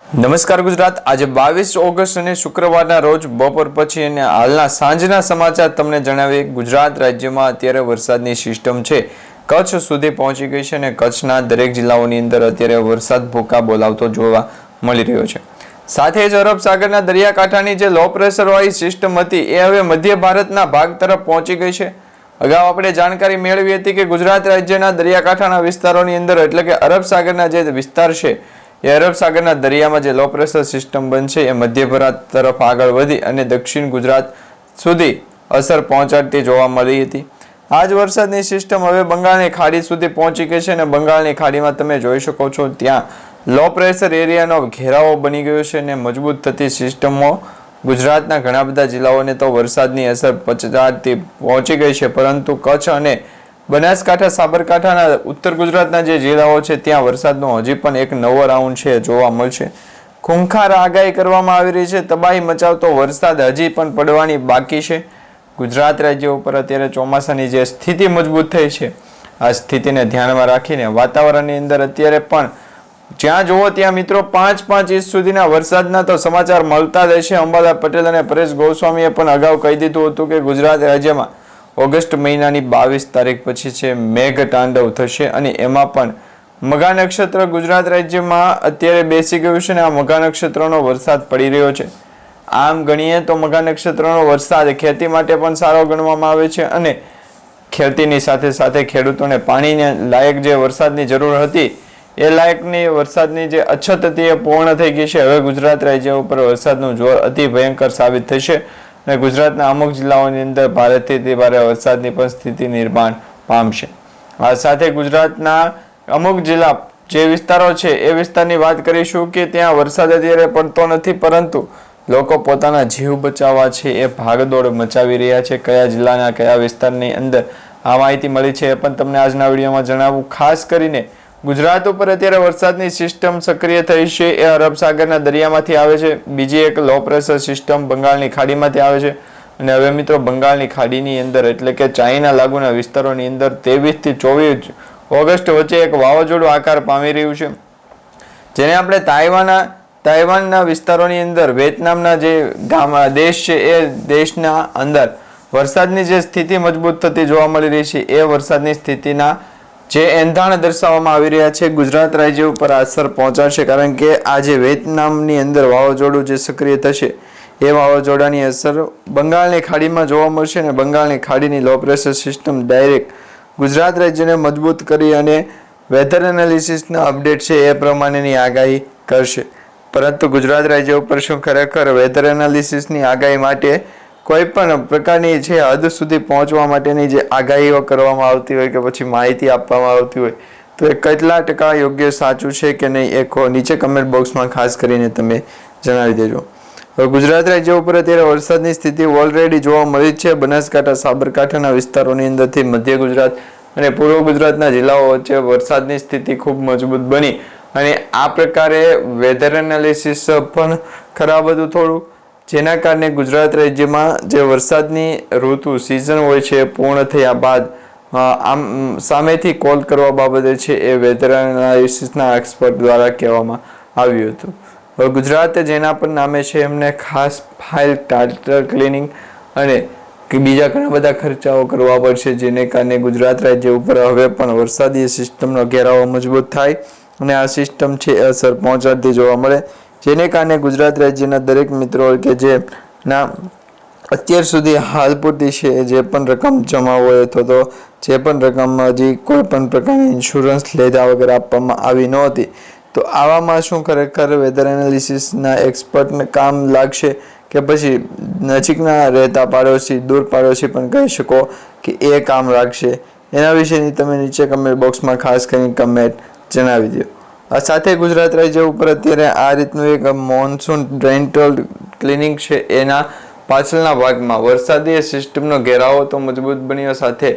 નમસ્કાર ગુજરાત। આજે 22 ઓગસ્ટ અને શુક્રવારના રોજ બપોર પછી અને હાલના સાંજના સમાચાર તમને જણાવીએ। ગુજરાત રાજ્યમાં અત્યારે વરસાદની સિસ્ટમ છે કચ્છ સુધી પહોંચી ગઈ છે અને કચ્છના દરેક જિલ્લાઓની અંદર અત્યારે વરસાદ ભૂકા બોલાવતો જોવા મળી રહ્યો છે। સાથે જ અરબ સાગરના દરિયાકાંઠાની જે લો પ્રેશર વાળી સિસ્ટમ હતી એ હવે મધ્ય ભારતના ભાગ તરફ પહોંચી ગઈ છે। અગાઉ આપણે જાણકારી મેળવી હતી કે ગુજરાત રાજ્યના દરિયાકાંઠાના વિસ્તારોની અંદર એટલે કે અરબ સાગરના જે વિસ્તાર છે એ અરબ સાગરના દરિયામાં જે લો પ્રેશર સિસ્ટમ બનશે એ મધ્ય ભારત તરફ આગળ વધી અને દક્ષિણ ગુજરાત સુધી અસર પહોંચાડતી જોવા મળી હતી। આ જ વરસાદની સિસ્ટમ હવે બંગાળની ખાડી સુધી પહોંચી ગઈ છે અને બંગાળની ખાડીમાં તમે જોઈ શકો છો ત્યાં લો પ્રેશર એરિયાનો ઘેરાવો બની ગયો છે અને મજબૂત થતી સિસ્ટમો ગુજરાતના ઘણા બધા જિલ્લાઓને તો વરસાદની અસર પહોંચાડતી પહોંચી ગઈ છે, પરંતુ કચ્છ અને બનાસકાંઠા સાબરકાંઠાના ઉત્તર ગુજરાતના જે જિલ્લાઓ છે ત્યાં વરસાદનો હજી પણ એક નવો રાઉન્ડ છે જોવા મળશે। ખૂંખાર આગાહી કરવામાં આવી રહી છે। તબાહી મચાવતો વરસાદ હજી પણ પડવાની બાકી છે। ગુજરાત રાજ્ય ઉપર અત્યારે ચોમાસાની જે સ્થિતિ મજબૂત થઈ છે આ સ્થિતિને ધ્યાનમાં રાખીને વાતાવરણની અંદર અત્યારે પણ જ્યાં જુઓ ત્યાં મિત્રો 5 ઇંચ સુધીના વરસાદના તો સમાચાર મળતા જ છે। અંબાલાલ પટેલ અને પરેશ ગોસ્વામીએ પણ અગાઉ કહી દીધું હતું કે ગુજરાત રાજ્યમાં ઓગસ્ટ મહિનાની 22 તારીખ પછી છે મેઘ તાંડવ થશે અને એમાં પણ મઘા નક્ષત્ર ગુજરાત રાજ્યમાં અત્યારે બેસી ગયું છે અને આ મઘા નક્ષત્રનો વરસાદ પડી રહ્યો છે। આમ ગણીએ તો મઘા નક્ષત્રનો વરસાદ ખેતી માટે પણ સારો ગણવામાં આવે છે અને ખેતીની સાથે સાથે ખેડૂતોને પાણીને લાયક જે વરસાદની જરૂર હતી એ લાયકની વરસાદની જે અછત હતી એ પૂર્ણ થઈ ગઈ છે। હવે ગુજરાત રાજ્ય ઉપર વરસાદનું જોર અતિ ભયંકર સાબિત થશે અને ગુજરાતના અમુક જિલ્લાઓની અંદર ભારેથી અતિ ભારે વરસાદની પણ સ્થિતિ નિર્માણ પામશે। આ સાથે ગુજરાતના અમુક જિલ્લા જે વિસ્તારો છે એ વિસ્તારની વાત કરીશું કે ત્યાં વરસાદ અત્યારે પડતો નથી, પરંતુ લોકો પોતાના જીવ બચાવવા છે એ ભાગદોડ મચાવી રહ્યા છે। કયા જિલ્લાના કયા વિસ્તારની અંદર આ માહિતી મળી છે એ પણ તમને આજના વિડીયોમાં જણાવું। ખાસ કરીને ગુજરાત ઉપર અત્યારે વરસાદની સિસ્ટમ સક્રિય થઈ છે એ અરબ સાગરના દરિયામાંથી આવે છે। બીજી એક લો પ્રેશર સિસ્ટમ બંગાળની ખાડીમાંથી આવે છે અને હવે મિત્રો બંગાળની ખાડીની અંદર એટલે કે ચાઇના લાગુના વિસ્તારોની અંદર 23 થી 24 ઓગસ્ટ વચ્ચે એક વાવાઝોડું આકાર પામી રહ્યું છે, જેને આપણે તાઇવાનના વિસ્તારોની અંદર વિયેતનામના જે દેશ છે એ દેશના અંદર વરસાદની જે સ્થિતિ મજબૂત થતી જોવા મળી રહી છે એ વરસાદની સ્થિતિના જે એંધાણ દર્શાવવામાં આવી રહ્યા છે ગુજરાત રાજ્ય ઉપર અસર પહોંચાડશે, કારણ કે આ જે વિયેતનામની અંદર વાવાઝોડું જે સક્રિય થશે એ વાવાઝોડાની અસર બંગાળની ખાડીમાં જોવા મળશે અને બંગાળની ખાડીની low pressure system direct Gujarat રાજ્યને મજબૂત કરી અને વેધર એનાલિસિસના અપડેટ છે એ પ્રમાણેની આગાહી કરશે। પરંતુ ગુજરાત રાજ્ય ઉપર શું ખરેખર વેધર એનાલિસિસની આગાહી માટે કોઈ પણ પ્રકારની છે હદ સુધી પહોંચવા માટેની જે આગાહીઓ કરવામાં આવતી હોય કે પછી માહિતી આપવામાં આવતી હોય તો એ કેટલા ટકા યોગ્ય સાચું છે કે નહીં એ નીચે કમેન્ટ બોક્સમાં ખાસ કરીને તમે જણાવી દેજો। હવે ગુજરાત રાજ્ય ઉપર અત્યારે વરસાદની સ્થિતિ ઓલરેડી જોવા મળી છે। બનાસકાંઠા સાબરકાંઠાના વિસ્તારોની અંદરથી મધ્ય ગુજરાત અને પૂર્વ ગુજરાતના જિલ્લાઓ વચ્ચે વરસાદની સ્થિતિ ખૂબ મજબૂત બની અને આ પ્રકારે વેધર એનાલિસિસ પણ ખરાબ હતું થોડું, જેના કારણે ગુજરાત રાજ્યમાં જે વરસાદની ઋતુ સિઝન હોય છે પૂર્ણ થયા બાદ આમ સામેથી કોલ કરવા બાબતે છે એ વેધર એનાલિસિસના એક્સપર્ટ દ્વારા કહેવામાં આવ્યું હતું। હવે ગુજરાત જેના પણ નામે છે એમને ખાસ ફાઇલ ટાટર ક્લિનિંગ અને બીજા ઘણા બધા ખર્ચાઓ કરવા પડશે, જેને કારણે ગુજરાત રાજ્ય ઉપર હવે પણ વરસાદી સિસ્ટમનો ઘેરાવો મજબૂત થાય અને આ સિસ્ટમ છે એ અસર પહોંચાડતી જોવા મળે, જેને કારણે ગુજરાત રાજ્યના દરેક મિત્રો કે જે અત્યાર સુધી હાલ પૂરતી છે જે પણ રકમ જમા હોય અથવા તો જે પણ રકમ હજી કોઈ પણ પ્રકારની ઇન્સ્યોરન્સ લીધા વગર આપવામાં આવી નહોતી તો આવામાં શું ખરેખર વેધર એનાલિસિસના એક્સપર્ટને કામ લાગશે કે પછી નજીકના રહેતા પાડોશી દૂર પાડોશી પણ કહી શકો કે એ કામ લાગશે? એના વિશેની તમે નીચે કમેન્ટ બોક્સમાં ખાસ કરીને કમેન્ટ જણાવી દો। આ સાથે ગુજરાત રાજ્ય ઉપર અત્યારે આ રીતનું એક મોન્સૂન ડ્રેન્ટલ ક્લિનિક છે એના પાછળના ભાગમાં વરસાદી સિસ્ટમનો ઘેરાવો તો મજબૂત બન્યો, સાથે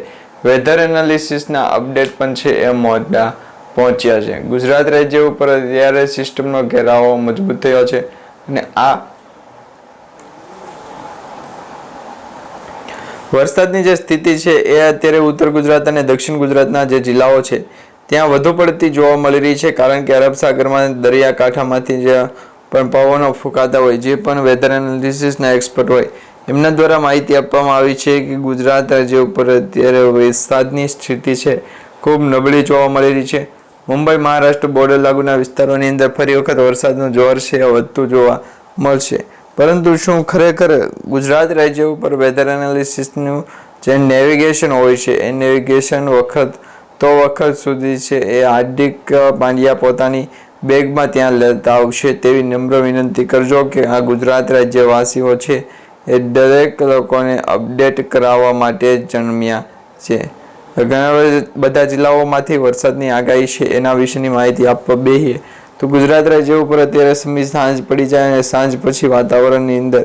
વેધર એનાલિસિસના અપડેટ પણ છે એ મોટા પહોંચ્યા છે। ગુજરાત રાજ્ય ઉપર અત્યારે સિસ્ટમનો ઘેરાવો મજબૂત થયો છે અને આ વરસાદની જે સ્થિતિ છે એ અત્યારે ઉત્તર ગુજરાત અને દક્ષિણ ગુજરાતના જે જિલ્લાઓ છે ત્યાં વધુ પડતી જોવા મળી રહી છે, કારણ કે અરબ સાગરમાં દરિયાકાંઠામાંથી જે પણ પવનો ફૂંકાતા હોય. જે પણ વેધર એનાલિસિસના એક્સપર્ટ હોય એમના દ્વારા માહિતી આપવામાં આવી છે કે ગુજરાત રાજ્ય ઉપર અત્યારે વરસાદની સ્થિતિ છે ખૂબ નબળી જોવા મળી રહી છે. મુંબઈ મહારાષ્ટ્ર બોર્ડર લાગુના વિસ્તારોની અંદર ફરી વખત વરસાદનું જોર છે વધતું જોવા મળશે. પરંતુ શું ખરેખર ગુજરાત રાજ્ય ઉપર વેધર એનાલિસિસનું જે નેવિગેશન હોય છે એ નેવિગેશન વખત સુધી છે એ હાર્દિક પાંડ્યા પોતાની બેગમાં ત્યાં લેતા આવશે તેવી નમ્ર વિનંતી કરજો કે આ ગુજરાત રાજ્યવાસીઓ છે એ દરેક લોકોને અપડેટ કરાવવા માટે જન્મ્યા છે. ઘણા બધા જિલ્લાઓમાંથી વરસાદની આગાહી છે એના વિશેની માહિતી આપવા બેહીએ તો ગુજરાત રાજ્ય ઉપર અત્યારે સાંજ પડી જાય અને સાંજ પછી વાતાવરણની અંદર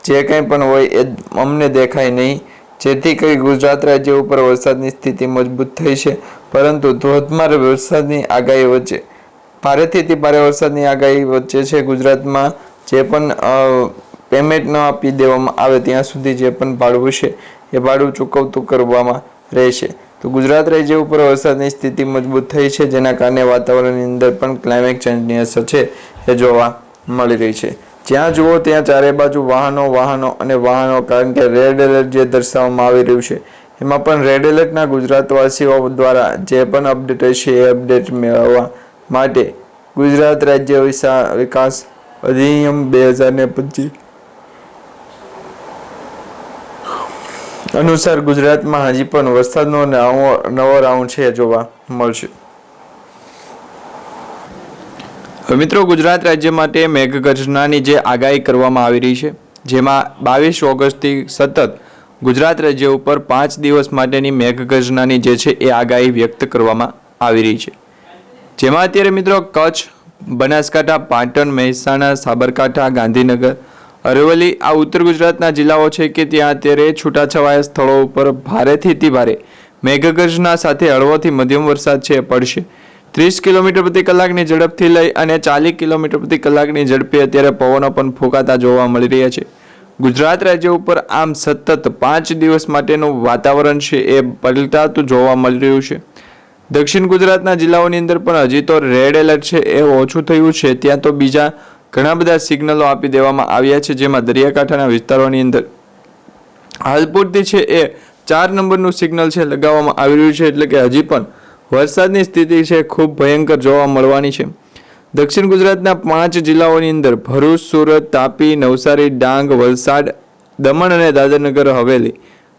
જે કંઈ પણ હોય એ અમને દેખાય નહીં, જેથી કરી ગુજરાત રાજ્ય ઉપર વરસાદની સ્થિતિ મજબૂત થઈ છે. પરંતુ ધોધમાર વરસાદની આગાહી વચ્ચે ભારેથી ભારે વરસાદની આગાહી વચ્ચે છે ગુજરાતમાં જે પણ પેમેન્ટ ન આપી દેવામાં આવે ત્યાં સુધી જે પણ ભાડું છે એ ભાડું ચૂકવતું કરવામાં રહેશે. તો ગુજરાત રાજ્ય ઉપર વરસાદની સ્થિતિ મજબૂત થઈ છે, જેના કારણે વાતાવરણની અંદર પણ ક્લાઇમેટ ચેન્જની અસર છે એ જોવા મળી રહી છે. જ્યાં જુઓ ત્યાં ચારે બાજુ વાહનો, કારણ કે રેડ એલર્ટ જે દર્શાવવામાં આવી રહ્યું છે એમાં પણ રેડ એલર્ટના ગુજરાતવાસીઓ દ્વારા જે પણ અપડેટ હશે એ અપડેટ મેળવવા માટે ગુજરાત રાજ્ય વિકાસ અધિનિયમ 2025 અનુસાર ગુજરાતમાં હજી પણ વરસાદનો નવો રાઉન્ડ છે જોવા મળશે. મિત્રો, ગુજરાત રાજ્ય માટે મેઘગર્જનાની જે આગાહી કરવામાં આવી રહી છે, જેમાં 22 ઓગસ્ટથી સતત ગુજરાત રાજ્ય ઉપર 5 દિવસ માટેની મેઘગર્જનાની જે છે એ આગાહી વ્યક્ત કરવામાં આવી રહી છે. જેમાં અત્યારે મિત્રો કચ્છ, બનાસકાંઠા, પાટણ, મહેસાણા, સાબરકાંઠા, ગાંધીનગર, અરવલ્લી આ ઉત્તર ગુજરાતના જિલ્લાઓ છે કે ત્યાં અત્યારે છૂટાછવાયા સ્થળો ઉપર ભારેથી ભારે મેઘગર્જના સાથે હળવોથી મધ્યમ વરસાદ છે પડશે. 30 કિલોમીટર પ્રતિ કલાકની ઝડપથી લઈ અને 40 કિલોમીટર પ્રતિ કલાકની ઝડપે અત્યારે પવનો પણ ફૂંકાતા જોવા મળી રહ્યા છે. ગુજરાત રાજ્ય ઉપર આમ સતત 5 દિવસ માટેનું વાતાવરણ છે એ પલટાતું જોવા મળી રહ્યું છે. દક્ષિણ ગુજરાતના જિલ્લાઓની અંદર પણ હજી તો રેડ એલર્ટ છે એ ઓછું થયું છે, ત્યાં તો બીજા ઘણા બધા સિગ્નલો આપી દેવામાં આવ્યા છે, જેમાં દરિયાકાંઠાના વિસ્તારોની અંદર હાલ પૂરતી છે એ 4 નંબરનું સિગ્નલ છે લગાવવામાં આવી રહ્યું છે. એટલે કે હજી પણ વરસાદની સ્થિતિ છે ખૂબ ભયંકર જોવા મળવાની છે. દક્ષિણ ગુજરાતના 5 જિલ્લાઓની અંદર ભરૂચ, સુરત, તાપી, નવસારી, ડાંગ, વલસાડ, દમણ અને દાદરનગર હવેલી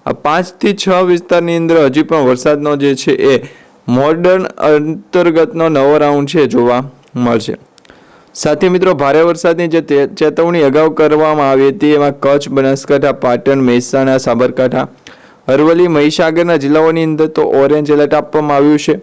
આ 5 થી 6 વિસ્તારની અંદર હજી પણ વરસાદનો જે છે એ મોડર્ન અંતર્ગતનો નવો રાઉન્ડ છે જોવા મળશે. સાથે મિત્રો ભારે વરસાદની જે ચેતવણી અગાઉ કરવામાં આવી હતી એમાં કચ્છ, બનાસકાંઠા, પાટણ, મહેસાણા, સાબરકાંઠા, અરવલ્લી, મહીસાગરના જિલ્લાઓની અંદર તો ઓરેન્જ એલર્ટ આપવામાં આવ્યું છે.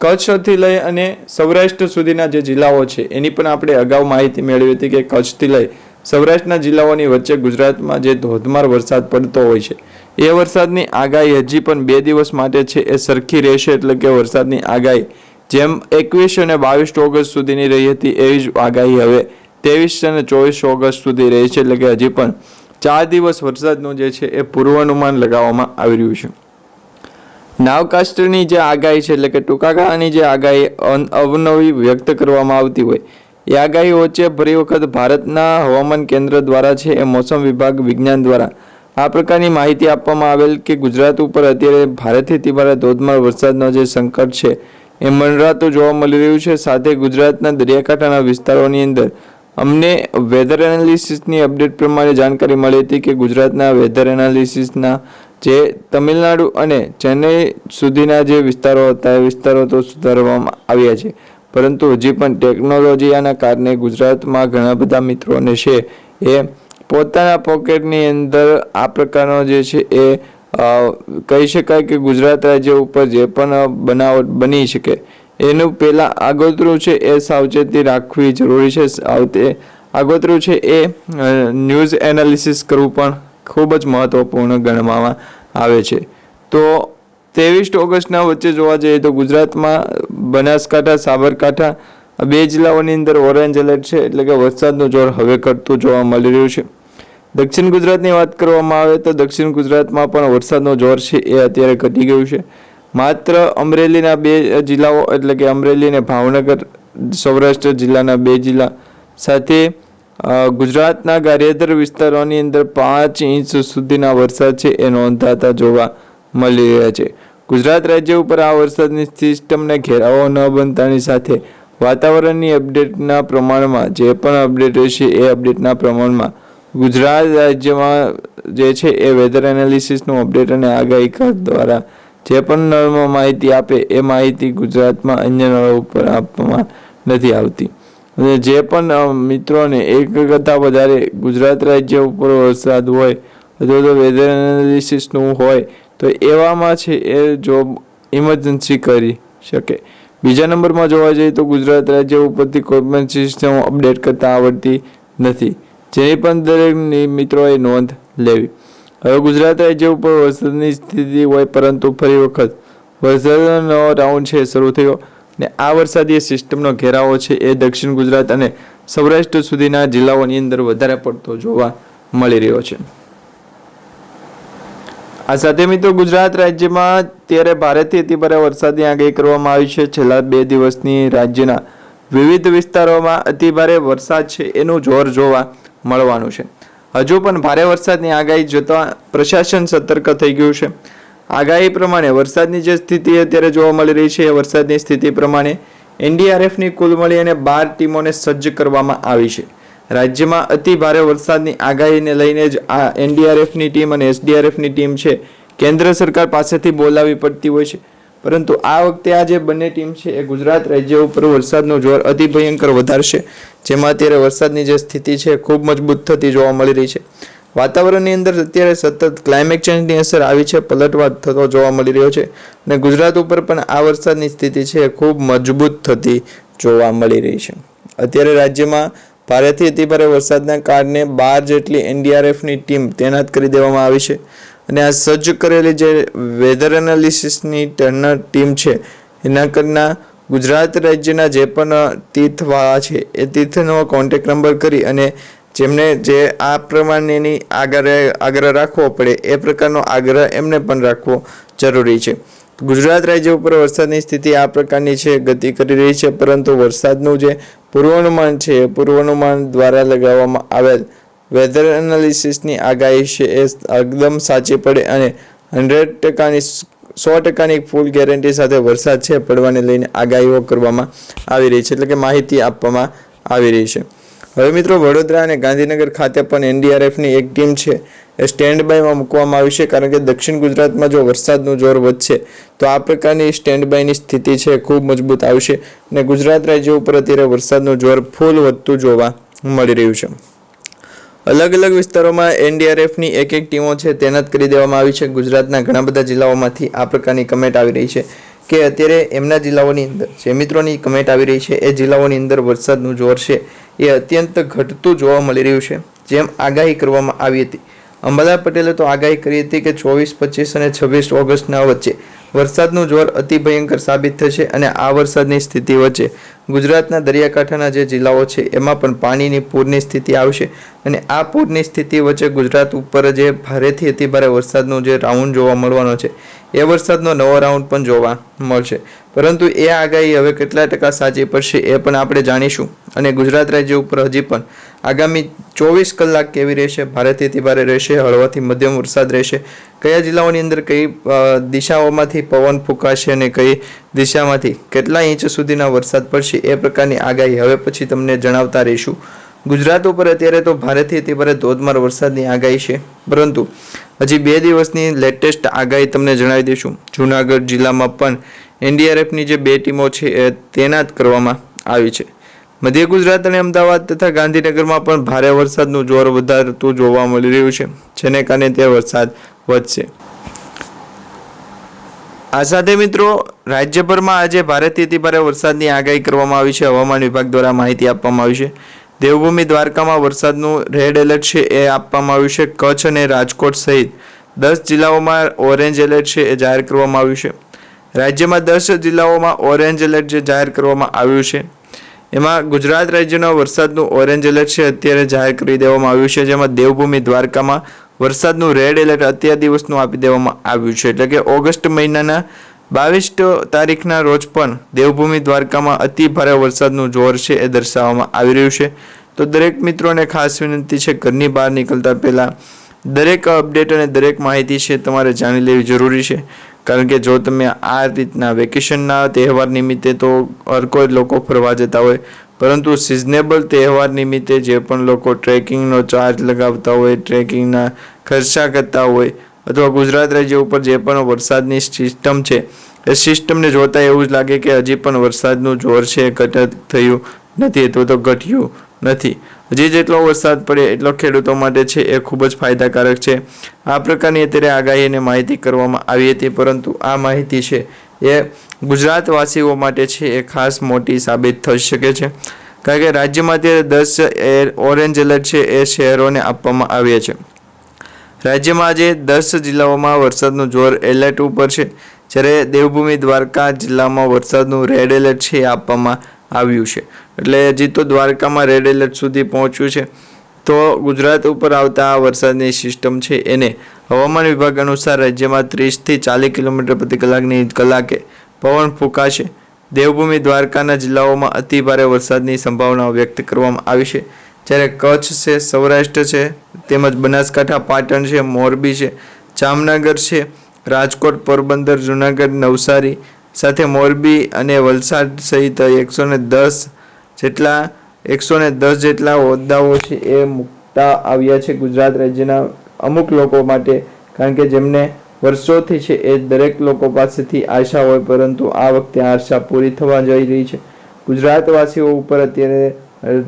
કચ્છથી લઈ અને સૌરાષ્ટ્ર સુધીના જે જિલ્લાઓ છે એની પણ આપણે અગાઉ માહિતી મેળવી હતી કે કચ્છથી લઈ સૌરાષ્ટ્રના જિલ્લાઓની વચ્ચે ગુજરાતમાં જે ધોધમાર વરસાદ પડતો હોય છે એ વરસાદની આગાહી હજી પણ 2 દિવસ માટે છે એ સરખી રહેશે. એટલે કે વરસાદની આગાહી જેમ 21 અને 22 ઓગસ્ટ સુધીની રહી હતી એવી જ આગાહી હવે 23 અને 24 ઓગસ્ટ સુધી રહી છે. એટલે કે હજી પણ 4 દિવસ વરસાદનું જે છે એ પૂર્વાનુમાન લગાવવામાં આવી રહ્યું છે. નાવકાસ્ટની જે આગાહી છે એટલે કે ટૂંકા ગાળાની જે આગાહી અવનવી વ્યક્ત કરવામાં આવતી હોય એ આગાહી વચ્ચે ફરી વખત ભારતના હવામાન કેન્દ્ર દ્વારા છે એ મોસમ વિભાગ વિજ્ઞાન દ્વારા આ પ્રકારની માહિતી આપવામાં આવેલ કે ગુજરાત ઉપર અત્યારે ભારેથી ભારે ધોધમાર વરસાદનો જે સંકટ છે એ મંડરાતું જોવા મળી રહ્યું છે. સાથે ગુજરાતના દરિયાકાંઠાના વિસ્તારોની અંદર અમને વેધર એનાલિસિસની અપડેટ પ્રમાણે જાણકારી મળી હતી કે ગુજરાતના વેધર એનાલિસિસના જે તમિલનાડુ અને ચેન્નઈ સુધીના જે વિસ્તારો હતા એ વિસ્તારો તો સુધારવામાં આવ્યા છે, પરંતુ હજી પણ ટેકનોલોજીના કારણે ગુજરાતમાં ઘણા બધા મિત્રોને છે એ પોતાના પોકેટની અંદર આ પ્રકારનો જે છે એ કહી શકાય કે ગુજરાત રાજ્ય ઉપર જે પણ બનાવટ બની શકે એનું પહેલાં આગોતરું છે એ સાવચેતી રાખવી જરૂરી છે. આગોતરું છે એ ન્યૂઝ એનાલિસિસ કરવું પણ ખૂબ જ મહત્વપૂર્ણ ગણવામાં આવે છે. તો 23 ઓગસ્ટના વચ્ચે જોવા જઈએ તો ગુજરાતમાં બનાસકાંઠા, સાબરકાંઠા 2 જિલ્લાઓની અંદર ઓરેન્જ એલર્ટ છે. એટલે કે વરસાદનું જોર હવે ઘટતું જોવા મળી રહ્યું છે. દક્ષિણ ગુજરાતની વાત કરવામાં આવે તો દક્ષિણ ગુજરાતમાં પણ વરસાદનો જોર છે એ અત્યારે ઘટી ગયું છે. માત્ર અમરેલીના 2 જિલ્લાઓ એટલે કે અમરેલી અને ભાવનગર સૌરાષ્ટ્ર જિલ્લાના 2 જિલ્લા સાથે ગુજરાતના ગારિયાધાર વિસ્તારોની અંદર 5 ઇંચ સુધીના વરસાદ છે એ નોંધાતા જોવા મળી રહ્યા છે. ગુજરાત રાજ્ય ઉપર આ વરસાદની સિસ્ટમને ઘેરાવો ન બનતાની સાથે વાતાવરણની અપડેટના પ્રમાણમાં જે પણ અપડેટ હશે એ અપડેટના પ્રમાણમાં ગુજરાત રાજ્યમાં જે છે એ વેધર એનાલિસિસનું અપડેટ અને આગાહીકાર દ્વારા જે પણ નળમાં માહિતી આપે એ માહિતી ગુજરાતમાં અન્ય નળો ઉપર આપવામાં નથી આવતી. અને જે પણ મિત્રોને એક કરતાં વધારે ગુજરાત રાજ્ય ઉપર વરસાદ હોય અથવા તો વેધર એનાલિસિસનું હોય તો એવામાં છે એ જોબ ઇમરજન્સી કરી શકે. બીજા નંબરમાં જોવા જઈએ તો ગુજરાત રાજ્ય ઉપરથી કોઈ પણ સિસ્ટમ અપડેટ કરતાં આવડતી નથી, જેની પણ દરેક મિત્રોએ નોંધ લેવી. હવે ગુજરાત રાજ્ય ઉપર વરસાદની સ્થિતિ હોય પરંતુ ફરી વખત વરસાદનો નવો રાઉન્ડ છે શરૂ થયો ને આ વરસાદી સિસ્ટમનો ઘેરાવો છે એ દક્ષિણ ગુજરાત અને સૌરાષ્ટ્ર સુધીના જિલ્લાઓની અંદર વધારે પડતો જોવા મળી રહ્યો છે. આ સાથે મિત્રો ગુજરાત રાજ્યમાં અત્યારે ભારેથી અતિભારે વરસાદની આગાહી કરવામાં આવી છે. છેલ્લા 2 દિવસની રાજ્યના વિવિધ વિસ્તારોમાં અતિભારે વરસાદ છે એનું જોર જોવા મળવાનું છે. હજુ પણ ભારે વરસાદની આગાહી જોતા પ્રશાસન સતર્ક થઈ ગયું છે. આગાહી પ્રમાણે વરસાદની જે સ્થિતિ અત્યારે જોવા મળી રહી છે એ વરસાદની સ્થિતિ પ્રમાણે એનડીઆરએફની કુલ મળીને 12 ટીમોને સજ્જ કરવામાં આવી છે. રાજ્યમાં અતિ ભારે વરસાદની આગાહીને લઈને જ આ એનડીઆરએફની ટીમ અને એસડીઆરએફની ટીમ છે કેન્દ્ર સરકાર પાસેથી બોલાવી પડતી હોય છે. પરંતુ આ વખતે આ જે બંને ટીમ છે એ ગુજરાત રાજ્ય ઉપર વરસાદનું જોર અતિ ભયંકર વધારશે, જેમાં અત્યારે વરસાદની જે સ્થિતિ છે ખૂબ મજબૂત થતી જોવા મળી રહી છે. વાતાવરણની અંદર અત્યારે સતત ક્લાઇમેટ ચેન્જની અસર આવી છે, પલટવાર થતો જોવા મળી રહ્યો છે અને ગુજરાત ઉપર પણ આ વરસાદની સ્થિતિ છે ખૂબ મજબૂત થતી જોવા મળી રહી છે. અત્યારે રાજ્યમાં ભારેથી અતિભારે વરસાદના કારણે 12 જેટલી એનડીઆરએફની ટીમ તૈનાત કરી દેવામાં આવી છે અને આ સજ્જ કરેલી જે વેધર એનાલિસિસની ટીમ છે એના કરના ગુજરાત રાજ્યના જે પણ તીર્થવાળા છે એ તીર્થનો કોન્ટેક્ટ નંબર કરી અને જેમને જે આ પ્રમાણેની આગ્રહ રાખવો પડે એ પ્રકારનો આગ્રહ એમને પણ રાખવો જરૂરી છે. ગુજરાત રાજ્ય ઉપર વરસાદની સ્થિતિ આ પ્રકારની છે, ગતિ કરી રહી છે, પરંતુ વરસાદનું જે પૂર્વાનુમાન છે એ પૂર્વાનુમાન દ્વારા લગાવવામાં આવેલ વેધર એનાલિસિસની આગાહી છે એ એકદમ સાચી પડે અને 100%ની ફૂલ ગેરંટી સાથે વરસાદ છે પડવાને લઈને આગાહીઓ કરવામાં આવી રહી છે, એટલે કે માહિતી આપવામાં આવી રહી છે. હવે મિત્રો વડોદરા અને ગાંધીનગર ખાતે પણ એનડીઆરએફની એક ટીમ છે એ સ્ટેન્ડ બાયમાં મૂકવામાં આવી છે, કારણ કે દક્ષિણ ગુજરાતમાં જો વરસાદનું જોર વધશે તો આ પ્રકારની સ્ટેન્ડ બાયની સ્થિતિ છે ખૂબ મજબૂત આવશે અને ગુજરાત રાજ્ય ઉપર અત્યારે વરસાદનું જોર ફૂલ વધતું જોવા મળી રહ્યું છે. અલગ અલગ વિસ્તારોમાં એનડીઆરએફની એક ટીમો છે તૈનાત કરી દેવામાં આવી છે. ગુજરાતના ઘણા બધા જિલ્લાઓમાંથી આ પ્રકારની કમેન્ટ આવી રહી છે કે અત્યારે એમના જિલ્લાઓની અંદર જે મિત્રોની કમેન્ટ આવી રહી છે એ જિલ્લાઓની અંદર વરસાદનું જોર છે એ અત્યંત ઘટતું જોવા મળી રહ્યું છે. જેમ આગાહી કરવામાં આવી હતી, અંબાલાલ પટેલે તો આગાહી કરી હતી કે 24, 25 અને 26 ઓગસ્ટના વચ્ચે વરસાદનું જોર અતિ ભયંકર સાબિત થશે અને આ વરસાદની સ્થિતિ વચ્ચે ગુજરાતના દરિયાકાંઠાના જે જિલ્લાઓ છે એમાં પણ પાણીની પૂરની સ્થિતિ આવશે અને આ પૂરની સ્થિતિ વચ્ચે ગુજરાત ઉપર જે ભારેથી અતિભારે વરસાદનો જે રાઉન્ડ જોવા મળવાનો છે એ વરસાદનો નવો રાઉન્ડ પણ જોવા મળશે. પરંતુ એ આગાહી હવે કેટલા ટકા સાચી પડશે એ પણ આપણે જાણીશું અને ગુજરાત રાજ્ય ઉપર હજી પણ આગામી 24 કલાક કેવી રહેશે, ભારેથી અતિભારે રહેશે, હળવાથી મધ્યમ વરસાદ રહેશે, કયા જિલ્લાઓની અંદર કઈ દિશાઓમાંથી પવન ફૂંકાશે અને કઈ દિશામાંથી કેટલા ઇંચ સુધીના વરસાદ પડશે એ પ્રકારની આગાહી હવે પછી તમને જણાવતા રહીશું. ગુજરાત ઉપર અત્યારે તો ભારેથી અતિભારે ધોધમાર વરસાદની આગાહી છે, પરંતુ હજી 2 દિવસની લેટેસ્ટ આગાહી તમને જણાવી દઈશું. જૂનાગઢ જિલ્લામાં પણ એનડીઆરએફની જે 2 ટીમો છે એ તૈનાત કરવામાં આવી છે. મધ્ય ગુજરાત અને અમદાવાદ તથા ગાંધીનગરમાં પણ ભારે વરસાદનું જોર વધારતું જોવા મળી રહ્યું છે, જેને કારણે તે વરસાદ વધશે. આ સાથે મિત્રો રાજ્યભરમાં આજે ભારેથી અતિભારે વરસાદની આગાહી કરવામાં આવી છે. હવામાન વિભાગ દ્વારા માહિતી આપવામાં આવી છે. દેવભૂમિ દ્વારકામાં વરસાદનું રેડ એલર્ટ છે એ આપવામાં આવ્યું છે. કચ્છ અને રાજકોટ સહિત 10 જિલ્લાઓમાં ઓરેન્જ એલર્ટ છે એ જાહેર કરવામાં આવ્યું છે. રાજ્યમાં 10 જિલ્લાઓમાં ઓરેન્જ એલર્ટ જે જાહેર કરવામાં આવ્યું છે એમાં ગુજરાત રાજ્યના વરસાદનું ઓરેન્જ એલર્ટ છે અત્યારે જાહેર કરી દેવામાં આવ્યું છે, જેમાં દેવભૂમિ દ્વારકામાં વરસાદનું રેડ એલર્ટ અત્યાર દિવસનું આપી દેવામાં આવ્યું છે, એટલે કે ઓગસ્ટ મહિનાના 22 તારીખના રોજ પણ દેવભૂમિ દ્વારકામાં અતિ ભારે વરસાદનું જોર છે એ દર્શાવવામાં આવી રહ્યું છે. તો દરેક મિત્રોને ખાસ વિનંતી છે, ઘરની બહાર નીકળતા પહેલાં દરેક અપડેટ અને દરેક માહિતી છે તમારે જાણી લેવી જરૂરી છે. કારણ કે જો તમે આ રીતના વેકેશનના તહેવાર નિમિત્તે તો હર કોઈ લોકો ફરવા જતા હોય, પરંતુ સિઝનેબલ તહેવાર નિમિત્તે જે પણ લોકો ટ્રેકિંગનો ચાર્જ લગાવતા હોય, ટ્રેકિંગના ખર્ચા કરતા હોય, અથવા ગુજરાત રાજ્ય ઉપર જે પણ વરસાદની સિસ્ટમ છે એ સિસ્ટમને જોતા એવું જ લાગે કે હજી પણ વરસાદનું જોર છે ઘટ થયું નથી અથવા તો ઘટ્યું નથી. હજી જેટલો વરસાદ પડે એટલો ખેડૂતો માટે છે એ ખૂબ જ ફાયદાકારક છે. આ પ્રકારની અત્યારે આગાહી અને માહિતી કરવામાં આવી હતી, પરંતુ આ માહિતી છે એ ગુજરાતવાસીઓ માટે છે એ ખાસ મોટી સાબિત થઈ શકે છે. કારણ કે રાજ્યમાં અત્યારે 10 ઓરેન્જ એલર્ટ છે એ શહેરોને આપવામાં આવ્યા છે. રાજ્યમાં આજે 10 જિલ્લાઓમાં વરસાદનું જોર એલર્ટ ઉપર છે, જ્યારે દેવભૂમિ દ્વારકા જિલ્લામાં વરસાદનું રેડ એલર્ટ છે એ આપવામાં આવ્યું છે. એટલે હજી તો દ્વારકામાં રેડ એલર્ટ સુધી પહોંચ્યું છે. તો ગુજરાત ઉપર આવતા વરસાદની સિસ્ટમ છે એને હવામાન વિભાગ અનુસાર રાજ્યમાં 30 થી 40 કિલોમીટર પ્રતિ કલાકની કલાકે પવન ફૂંકાશે. દેવભૂમિ દ્વારકાના જિલ્લાઓમાં અતિ ભારે વરસાદની સંભાવના વ્યક્ત કરવામાં આવી છે, જ્યારે કચ્છ છે, સૌરાષ્ટ્ર છે, તેમજ બનાસકાંઠા, પાટણ છે, મોરબી છે, જામનગર છે, રાજકોટ, પોરબંદર, જૂનાગઢ, નવસારી સાથે મોરબી અને વલસાડ સહિત 110 જેટલા હોદ્દાઓ છે એ મુકતા આવ્યા છે ગુજરાત રાજ્યના અમુક લોકો માટે. કારણ કે જેમને વર્ષોથી છે એ દરેક લોકો પાસેથી આશા હોય, પરંતુ આ વખતે આશા પૂરી થવા જઈ રહી છે. ગુજરાતવાસીઓ ઉપર અત્યારે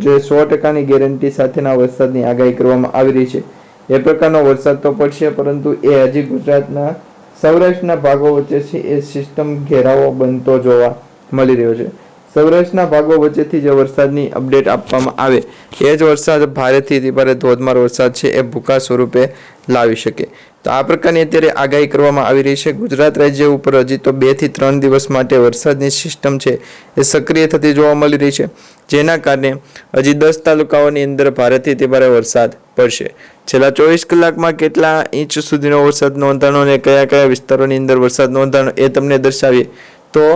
જે 100%ની ગેરંટી સાથેના વરસાદની આગાહી કરવામાં આવી રહી છે એ પ્રકારનો વરસાદ તો પડશે, પરંતુ એ હજી ગુજરાતના સૌરાષ્ટ્રના ભાગો વચ્ચે છે એ સિસ્ટમ ઘેરાવો બનતો જોવા મળી રહ્યો છે. સૌરાષ્ટ્રના ભાગો વચ્ચેથી જે વરસાદની અપડેટ આપવામાં આવે એ જ વરસાદ ભારેથી અતિભારે ધોધમાર વરસાદ છે એ ભૂકા સ્વરૂપે લાવી શકે. તો આ પ્રકારની અત્યારે આગાહી કરવામાં આવી રહી છે. ગુજરાત રાજ્ય ઉપર હજી તો 2 થી 3 દિવસ માટે વરસાદની સિસ્ટમ છે એ સક્રિય થતી જોવા મળી રહી છે, જેના કારણે હજી 10 તાલુકાઓની અંદર ભારેથી અતિભારે વરસાદ પડશે. છેલ્લા 24 કલાકમાં કેટલા ઇંચ સુધીનો વરસાદ નોંધાણો અને કયા કયા વિસ્તારોની અંદર વરસાદ નોંધાણો એ તમને દર્શાવીએ તો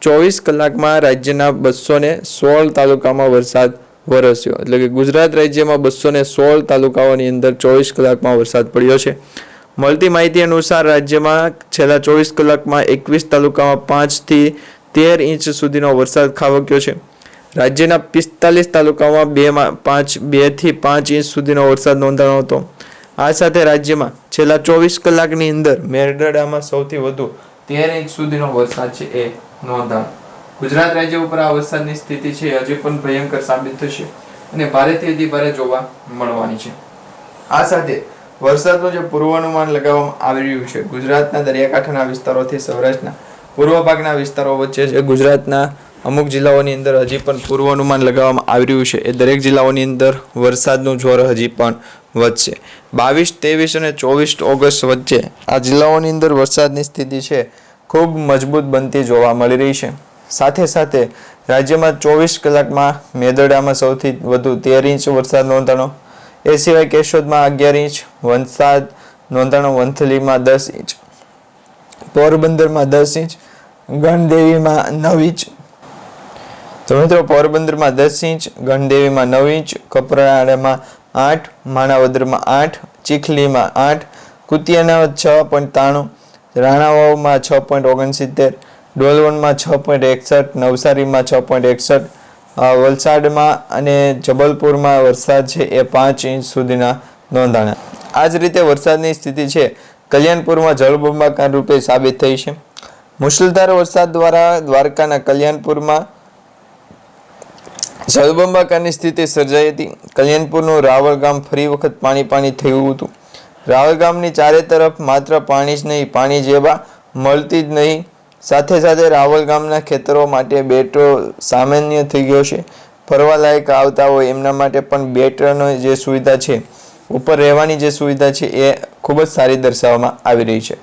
24 કલાકમાં રાજ્યના 216 તાલુકામાં વરસાદ વરસ્યો. એટલે કે ગુજરાત રાજ્યમાં 216 તાલુકાઓની અંદર 24 કલાકમાં વરસાદ પડ્યો છે. મળતી માહિતી અનુસાર રાજ્યમાં છેલ્લા 24 કલાકમાં 21 તાલુકામાં 5 થી 13 ઇંચ સુધીનો વરસાદ ખાબક્યો છે. રાજ્યના 45 તાલુકામાં 2 થી 5 ઇંચ સુધીનો વરસાદ નોંધાયો હતો. આ સાથે રાજ્યમાં છેલ્લા 24 કલાકની અંદર મેરડામાં સૌથી વધુ 13 ઇંચ સુધીનો વરસાદ છે એ નોંધાયો. ગુજરાત રાજ્ય ઉપર આ વરસાદની સ્થિતિ છે હજી પણ ભયંકર સાબિત થશે અને ભારેથી અતિભારે જોવા મળવાની છે. આ સાથે વરસાદનું જે પૂર્વાનુમાન લગાવવામાં આવી રહ્યું છે ગુજરાતના દરિયાકાંઠાના વિસ્તારોથી સૌરાષ્ટ્રના પૂર્વ ભાગના વિસ્તારો વચ્ચે જે ગુજરાતના અમુક જિલ્લાઓની અંદર હજી પણ પૂર્વાનુમાન લગાવવામાં આવી રહ્યું છે એ દરેક જિલ્લાઓની અંદર વરસાદનું જોર હજી પણ વધશે. 22, 23 અને 24 ઓગસ્ટ વચ્ચે આ જિલ્લાઓની અંદર વરસાદની સ્થિતિ છે ખૂબ મજબૂત બનતી જોવા મળી રહી છે. સાથે સાથે રાજ્યમાં 24 કલાકમાં મેદરડામાં સૌથી વધુ 13 ઇંચ વરસાદ નોંધાણો. એ સિવાય કેશોદમાં 11 ઇંચ, વલસાડ નોંધાણો, વંથલીમાં 10 ઇંચ, પોરબંદરમાં 10 ઇંચ, ગણદેવીમાં 9 ઇંચ. તો મિત્રો પોરબંદરમાં 10 ઇંચ, ગણદેવીમાં 9 ઇંચ, કપરાડામાં 8, માણાવદરમાં 8, ચીખલીમાં 8, કુતિયાના 6.93, રાણાવાવમાં 6.69, ડોલવણમાં 6.61, નવસારીમાં 6.61, વલસાડમાં અને જબલપુરમાં વરસાદ છે એ 5 ઇંચ સુધીના નોંધાણા. આ જ રીતે વરસાદની સ્થિતિ છે કલ્યાણપુરમાં જળબંબાકાર રૂપે સાબિત થઈ છે. મુશળધાર વરસાદ દ્વારા દ્વારકાના કલ્યાણપુરમાં જળબંબાકારની સ્થિતિ સર્જાઈ હતી. કલ્યાણપુરનું રાવળ ગામ ફરી વખત પાણી થયું હતું. રાવળ ગામની ચારે તરફ માત્ર પાણી જ નહીં, પાણી જેવા મળતી જ નહીં. સાથે સાથે રાવળ ગામના ખેતરો માટે બેટો સામાન્ય થઈ ગયો છે. ફરવાલાયક આવતા હોય એમના માટે પણ બેટનો જે સુવિધા છે, ઉપર રહેવાની જે સુવિધા છે એ ખૂબ જ સારી દર્શાવવામાં આવી રહી છે.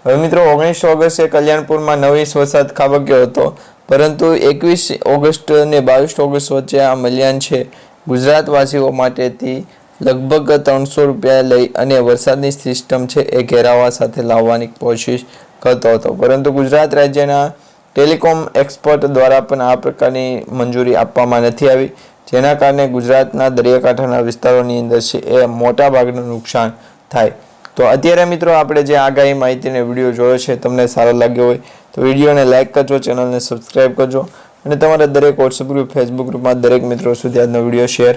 હવે મિત્રો 19 ઓગસ્ટે કલ્યાણપુરમાં 9 ઇંચ વરસાદ ખાબક્યો હતો, પરંતુ 21 ઓગસ્ટ અને 22 ઓગસ્ટ વચ્ચે આ મલ્યાન છે ગુજરાતવાસીઓ માટેથી લગભગ 300 રૂપિયા લઈ અને વરસાદની સિસ્ટમ છે એ ઘેરાવા સાથે લાવવાની કોશિશ કરતો હતો, પરંતુ ગુજરાત રાજ્યના ટેલિકોમ એક્સપર્ટ દ્વારા પણ આ પ્રકારની મંજૂરી આપવામાં નથી આવી, જેના કારણે ગુજરાતના દરિયાકાંઠાના વિસ્તારોની અંદર છે એ મોટા ભાગનું નુકસાન થાય. તો અત્યારે મિત્રો આપણે જે આગાહી માહિતીનો વિડીયો જોયો છે તમને સારો લાગ્યો હોય તો વિડીયોને લાઇક કરજો, ચેનલને સબસ્ક્રાઇબ કરજો અને તમારા દરેક વોટ્સઅપ ગ્રુપ, ફેસબુક ગ્રુપમાં દરેક મિત્રો સુધી આજનો વિડીયો શેર